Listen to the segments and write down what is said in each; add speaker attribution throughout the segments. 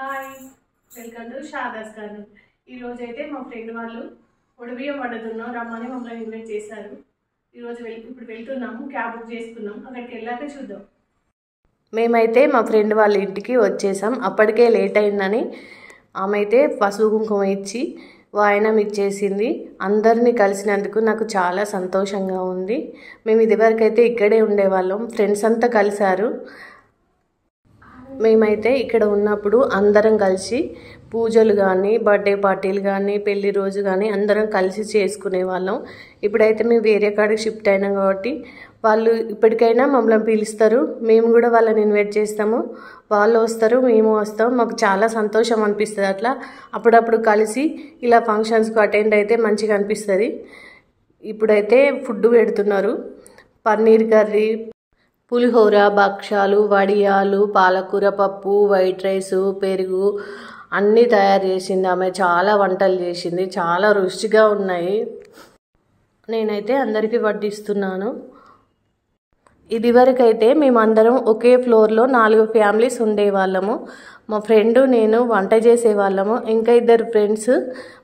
Speaker 1: Hi, welcome to Shada's garden. ఈరోజు అయితే మా ఫ్రెండ్ వాళ్ళు ఉడిబియ్యం వండుతున్నాం రమ్మని మమ్మల్ని ఇన్వైట్ చేశారు. ఈరోజు ఇప్పుడు వెళ్తున్నాము, క్యాబ్ బుక్ చేసుకున్నాం. అక్కడికి వెళ్ళాక చూద్దాం.
Speaker 2: మేమైతే మా ఫ్రెండ్ వాళ్ళ ఇంటికి వచ్చేసాం. అప్పటికే లేట్ అయిందని ఆమె అయితే పసుపు కుంకుమ ఇచ్చి వాయనం ఇచ్చేసింది. అందరినీ కలిసినందుకు నాకు చాలా సంతోషంగా ఉంది. మేము ఇదివరకైతే ఇక్కడే ఉండేవాళ్ళం, ఫ్రెండ్స్ అంతా కలిశారు. మేమైతే ఇక్కడ ఉన్నప్పుడు అందరం కలిసి పూజలు కానీ, బర్త్డే పార్టీలు కానీ, పెళ్లి రోజు కానీ అందరం కలిసి చేసుకునే వాళ్ళం. ఇప్పుడైతే మేము వేరే కాడికి షిఫ్ట్ అయినాం కాబట్టి వాళ్ళు ఇప్పటికైనా మమ్మల్ని పిలుస్తారు, మేము కూడా వాళ్ళని ఇన్వైట్ చేస్తాము. వాళ్ళు వస్తారు, మేము వస్తాం. మాకు చాలా సంతోషం అనిపిస్తుంది. అట్లా అప్పుడప్పుడు కలిసి ఇలా ఫంక్షన్స్కి అటెండ్ అయితే మంచిగా అనిపిస్తుంది. ఇప్పుడైతే ఫుడ్ పెడుతున్నారు, పన్నీర్ కర్రీ, పులిహోర, భక్షాలు, వడియాలు, పాలకూర పప్పు, వైట్ రైసు, పెరుగు అన్నీ తయారు చేసింది ఆమె. చాలా వంటలు చేసింది, చాలా రుచిగా ఉన్నాయి. నేనైతే అందరికీ వడ్డిస్తున్నాను. ఇదివరకైతే మేమందరం ఒకే ఫ్లోర్లో 4 ఫ్యామిలీస్ ఉండేవాళ్ళము. మా ఫ్రెండు నేను వంట చేసేవాళ్ళము. ఇంకా 2 ఫ్రెండ్స్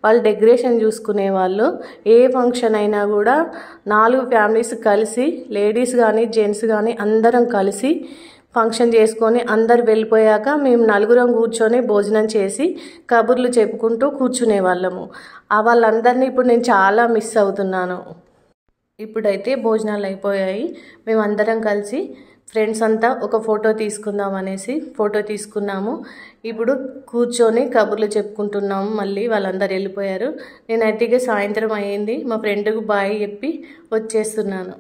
Speaker 2: వాళ్ళు డెకరేషన్ చూసుకునేవాళ్ళు. ఏ ఫంక్షన్ అయినా కూడా 4 ఫ్యామిలీస్ కలిసి, లేడీస్ కానీ జెంట్స్ కానీ అందరం కలిసి ఫంక్షన్ చేసుకొని అందరు వెళ్ళిపోయాక మేము 4 కూర్చొని భోజనం చేసి కబుర్లు చెప్పుకుంటూ కూర్చునే వాళ్ళము. వాళ్ళందరినీ ఇప్పుడు నేను చాలా మిస్ అవుతున్నాను. ఇప్పుడైతే భోజనాలు అయిపోయాయి. మేమందరం కలిసి ఫ్రెండ్స్ అంతా ఒక ఫోటో తీసుకుందాం అనేసి ఫోటో తీసుకున్నాము. ఇప్పుడు కూర్చొని కబుర్లు చెప్పుకుంటున్నాము. మళ్ళీ వాళ్ళందరూ వెళ్ళిపోయారు. నేనైతే సాయంత్రం అయ్యింది, మా ఫ్రెండ్కి బాయ్ చెప్పి వచ్చేస్తున్నాను.